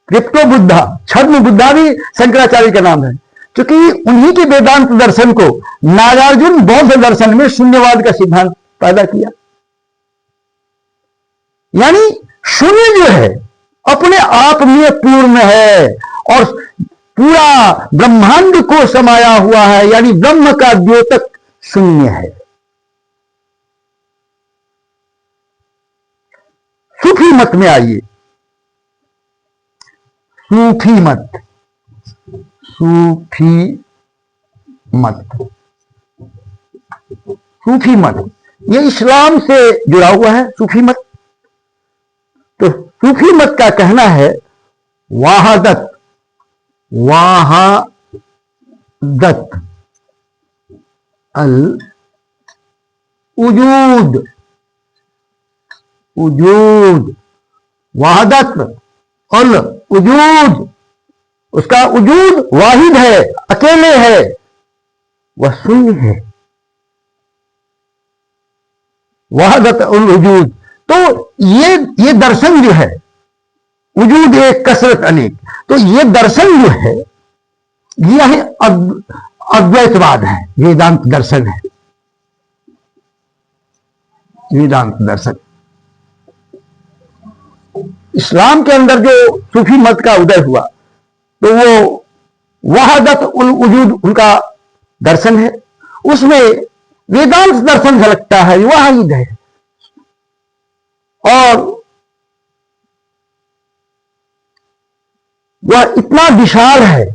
Crypto Buddha, छद्म बुद्धा भी शंकराचार्य का नाम है, क्योंकि उन्हीं के वेदांत दर्शन को नागार्जुन बौद्ध दर्शन में शून्यवाद का सिद्धांत पैदा किया। यानी शून्य जो है अपने आप में पूर्ण है और पूरा ब्रह्मांड को समाया हुआ है, यानी ब्रह्म का द्योतक शून्य है। सूफी मत में आइए, सूफी मत, सूफी मत, सूफी मत ये इस्लाम से जुड़ा हुआ है। सूफी मत, तो सूफी मत का कहना है वाहदत, वाहदत अल उजूद, उजूद, वाहदत अल उजूद, उसका उजूद वाहिद है, अकेले है, वह शून्य है। वाहदत अल उजूद, तो ये दर्शन जो है, वजूद एक कसरत अनेक, तो ये दर्शन जो है यह अद्वैतवाद है, वेदांत दर्शन है, वेदांत दर्शन। इस्लाम के अंदर जो सूफी मत का उदय हुआ तो वो वहदत उल वजूद उनका दर्शन है, उसमें वेदांत दर्शन झलकता है, वाहिद है और वह इतना विशाल है,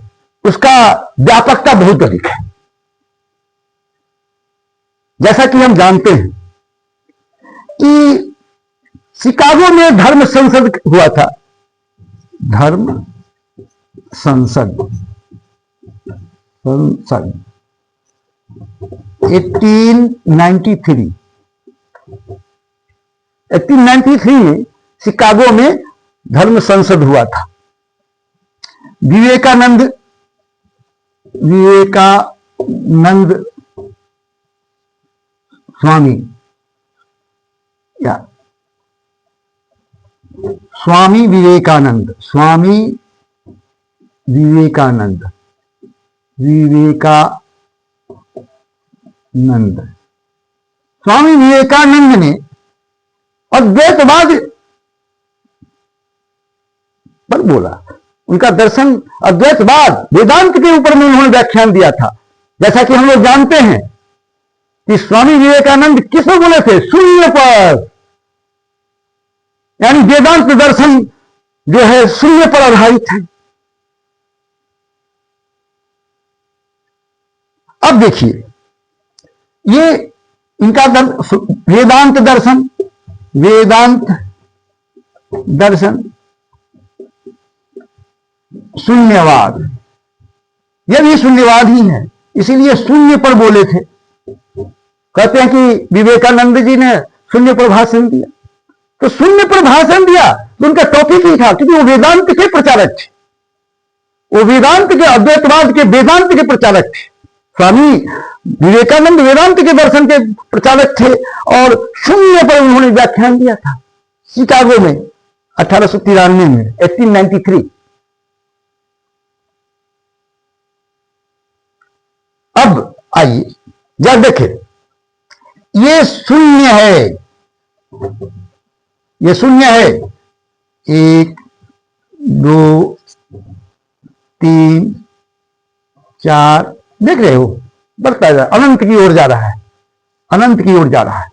उसका व्यापकता बहुत अधिक है। जैसा कि हम जानते हैं कि शिकागो में धर्म संसद हुआ था, धर्म संसद, संसद 1893 में शिकागो में धर्म संसद हुआ था। विवेकानंद स्वामी या स्वामी विवेकानंद, स्वामी विवेकानंद, स्वामी विवेकानंद ने अद्वैतवाद पर बोला। उनका दर्शन अद्वैतवाद, वेदांत के ऊपर में उन्होंने व्याख्यान दिया था। जैसा कि हम लोग जानते हैं कि स्वामी विवेकानंद किस पर बोले थे? शून्य पर, यानी वेदांत दर्शन जो है शून्य पर आधारित है। अब देखिए, ये इनका वेदांत दर्शन, वेदांत दर्शन शून्यवाद, यह भी शून्यवाद ही है, इसीलिए शून्य पर बोले थे। कहते हैं कि विवेकानंद जी ने शून्य पर भाषण दिया, तो शून्य पर भाषण दिया तो उनका टॉपिक ही था, क्योंकि वो वेदांत के प्रचारक थे, वो वेदांत के, अद्वैतवाद के, वेदांत के प्रचारक थे। स्वामी विवेकानंद वेदांत के दर्शन के प्रचारक थे और शून्य पर उन्होंने व्याख्यान दिया था शिकागो में 1893 में, 1893। अब आइए जब देखें, ये शून्य है, ये शून्य है, 1 2 3 4, देख रहे हो, बढ़ता है, अनंत की ओर जा रहा है, अनंत की ओर जा रहा है,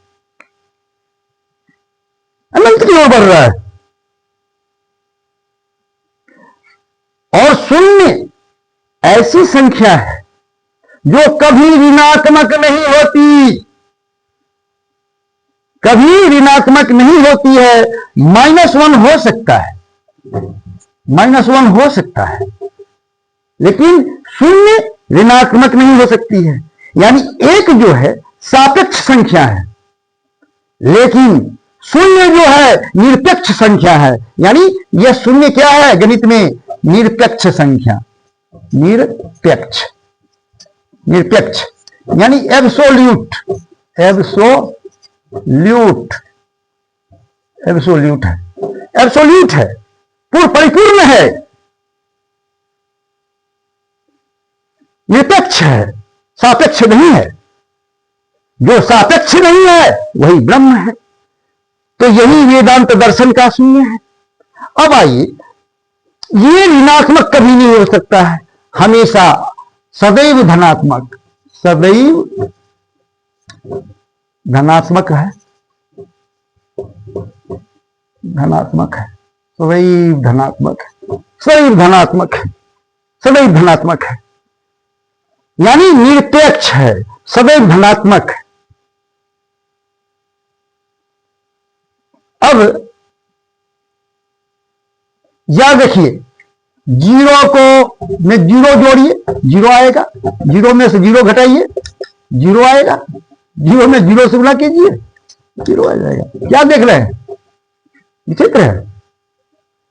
अनंत की ओर बढ़ रहा है। और शून्य ऐसी संख्या है जो कभी ऋणात्मक नहीं होती, कभी ऋणात्मक नहीं होती है। -1 हो सकता है, -1 हो सकता है, लेकिन शून्य ऋणात्मक नहीं हो सकती है। यानी एक जो है सापेक्ष संख्या है, लेकिन शून्य जो है निरपेक्ष संख्या है। यानी यह शून्य क्या है गणित में? निरपेक्ष संख्या, निरपेक्ष, निरपेक्ष यानी एब्सोल्यूट, एब्सोल्यूट, एब्सोल्यूट है, एब्सोल्यूट है, पूर्ण परिपूर्ण है, निरपेक्ष है, सापेक्ष नहीं है। जो सापेक्ष नहीं है वही ब्रह्म है। तो यही वेदांत दर्शन का शून्य है। अब आइए, ये ऋणात्मक कभी नहीं हो सकता है, हमेशा सदैव धनात्मक, सदैव धनात्मक है, धनात्मक है, सदैव धनात्मक है, सदैव धनात्मक है, सदैव धनात्मक है, यानी निरपेक्ष है, सदैव धनात्मक है। अब या देखिए, जीरो को में जीरो जोड़िए, जीरो आएगा, जीरो में से जीरो घटाइए, जीरो आएगा, जीरो में जीरो से गुणा कीजिए, जीरो आ जाएगा। क्या देख रहे हैं? विचित्र है।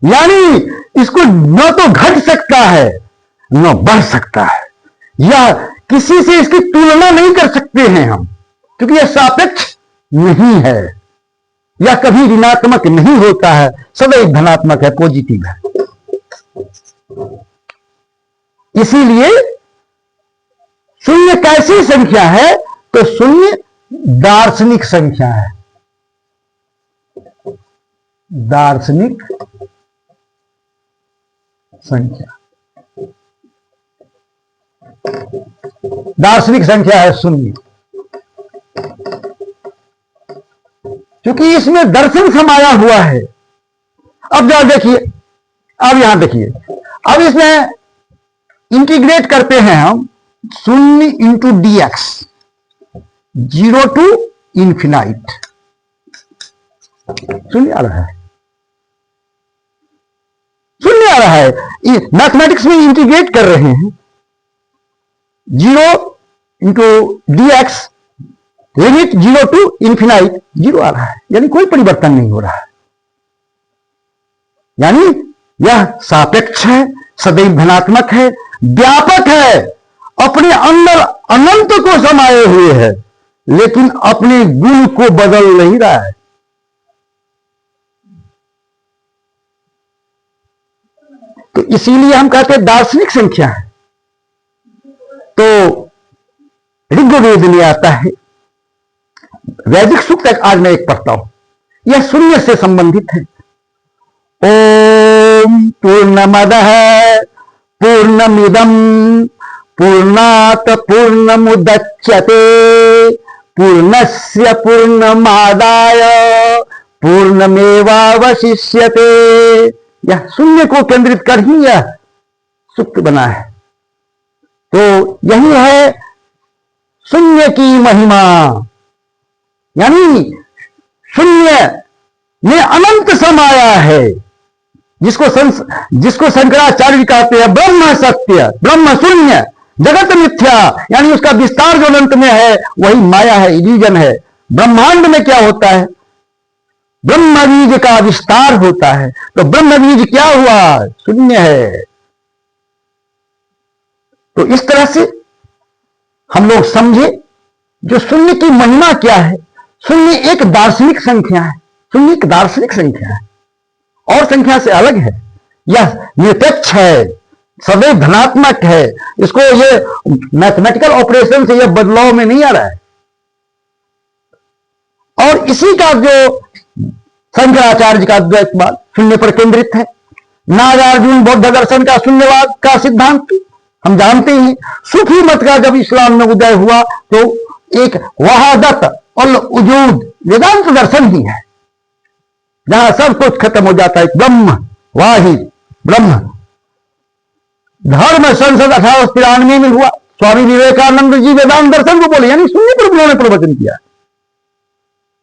यानी इसको न तो घट सकता है न बढ़ सकता है, या किसी से इसकी तुलना नहीं कर सकते हैं हम, क्योंकि यह सापेक्ष नहीं है, या कभी ऋणात्मक नहीं होता है, सदैव धनात्मक है, पॉजिटिव है। इसीलिए शून्य कैसी संख्या है? तो शून्य दार्शनिक संख्या है, दार्शनिक संख्या, दार्शनिक संख्या है शून्य, क्योंकि इसमें दर्शन समाया हुआ है। अब जरा देखिए, अब यहां देखिए, अब इसमें इंटीग्रेट करते हैं हम, शून्य into D x, zero to infinite, शून्य आ रहा है, शून्य आ रहा है। मैथमेटिक्स में इंटीग्रेट कर रहे हैं, zero into D X, limit zero to infinite, zero आ रहा है, यानी कोई परिवर्तन नहीं हो रहा है। यानी यह सापेक्ष है, सदैव धनात्मक है, व्यापक है, अपने अंदर अनंत को समाये हुए है, लेकिन अपने गुण को बदल नहीं रहा है। तो इसीलिए हम कहते हैं दार्शनिक संख्या है। तो ऋग्वेद में आता है, वैदिक सूक्त आज मैं एक पढ़ता हूं, यह शून्य से संबंधित है। ओम पूर्णमदः पूर्णमिदं पूर्णात् पूर्णमुदच्यते पूर्णस्य पूर्णमादाय पूर्णमेवावशिष्यते। यह शून्य को केंद्रित कर ही यह सूक्त बना है। तो यही है शून्य की महिमा, यानी शून्य में अनंत समाया है, जिसको शंकराचार्य कहते हैं ब्रह्म सत्य, ब्रह्म शून्य, जगत मिथ्या, यानी उसका विस्तार जो अनंत में है वही माया है, इल्यूजन है। ब्रह्मांड में क्या होता है? ब्रह्म बीज का विस्तार होता है। तो ब्रह्म बीज क्या हुआ? शून्य है। तो इस तरह से हम लोग समझे जो शून्य की महिमा क्या है। शून्य एक दार्शनिक संख्या है, शून्य एक दार्शनिक संख्या है, और संख्या से अलग है। यह निरपेक्ष है, सदैव धनात्मक है। इसको ये मैथमेटिकल ऑपरेशन से यह बदलाव में नहीं आ रहा है। और इसी का जो शंकराचार्य का द्वैतवाद शून्य पर केंद्रित है। नागार्जुन बौद्ध दर्शन का शून्यवाद का सिद्धांत हम जानते हैं। सूफी मत का जब इस्लाम में उदय हुआ तो एक वहादत और वजूद वेदांत दर्शन ही है, जहां सब कुछ खत्म हो जाता है। ब्रह्म वाहिद ब्रह्म। धर्म संसद 1893 में हुआ। स्वामी विवेकानंद जी वेदांत दर्शन को बोले, यानी शून्य पर उन्होंने प्रवचन किया।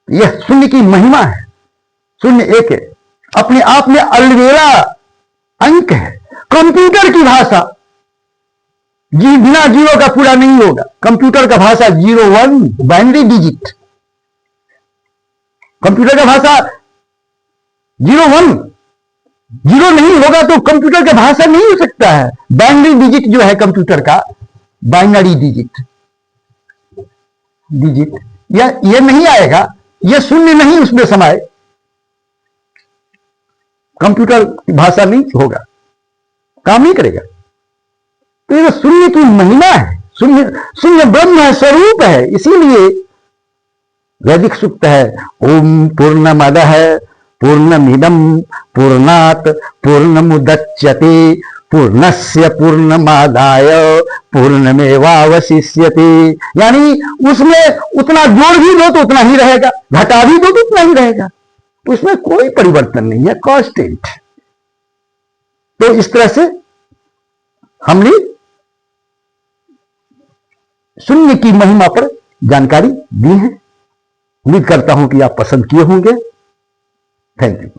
यह शून्य की महिमा है। शून्य एक है, अपने आप में अलवेला अंक है। कंप्यूटर की भाषा जी बिना जीरो का पूरा नहीं होगा। कंप्यूटर का भाषा 01 बाइनरी डिजिट। कंप्यूटर का भाषा 01, जीरो नहीं होगा तो कंप्यूटर का भाषा नहीं हो सकता है। बाइनरी डिजिट जो है कंप्यूटर का, बाइनरी डिजिट यह नहीं आएगा, यह शून्य नहीं उसमें समाये, कंप्यूटर की भाषा नहीं होगा, काम नहीं करेगा। तो ये शून्य की महिमा है, शून्य शून्य ब्रह्म है, स्वरूप है। इसीलिए वैदिक सूक्त है, ओम पूर्णमदः पूर्णमिदं पूर्णात् पूर्णमुदच्यते पूर्णस्य पूर्णमादाय पूर्णमेवावशिष्यते। यानी उसमें उतना जोड़ भी दो तो उतना ही रहेगा, घटा भी दो तो उतना ही रहेगा, उसमें कोई परिवर्तन नहीं है, कांस्टेंट। तो इस तरह से हमने शून्य की महिमा पर जानकारी दी है। उम्मीद करता हूं कि आप पसंद किए होंगे। Thank you.